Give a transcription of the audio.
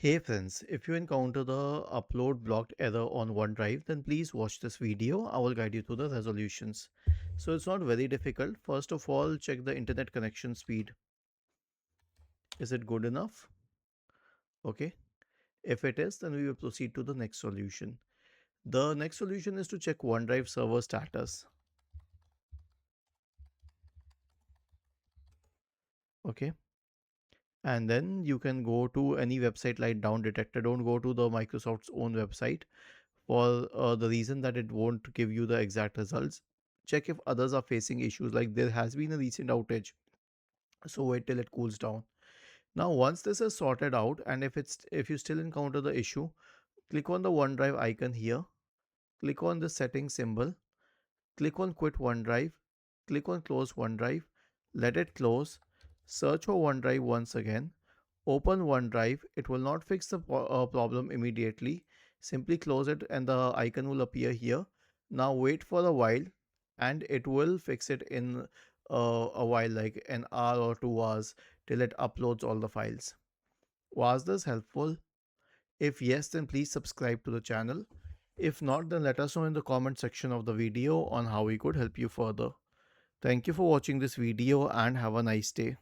Hey friends, if you encounter the upload blocked error on OneDrive, then please watch this video. I will guide you through the resolutions. So it's not very difficult. First of all, check the internet connection speed. Is it good enough? Okay. If it is, then we will proceed to the next solution. The next solution is to check OneDrive server status. Okay. And then you can go to any website like down detector. Don't go to the Microsoft's own website for the reason that it won't give you the exact results. Check if others are facing issues, like there has been a recent outage, so wait till it cools down. Now once this is sorted out, and if you still encounter the issue, click on the OneDrive icon here, click on the settings symbol, click on quit OneDrive, click on close OneDrive, let it close, search for OneDrive once again, open OneDrive. It will not fix the problem immediately. Simply close it and the icon will appear here. Now wait for a while and it will fix it in a while, like an hour or 2 hours, till it uploads all the files. Was this helpful? If yes, then please subscribe to the channel. If not, then let us know in the comment section of the video on how we could help you further. Thank you for watching this video and have a nice day.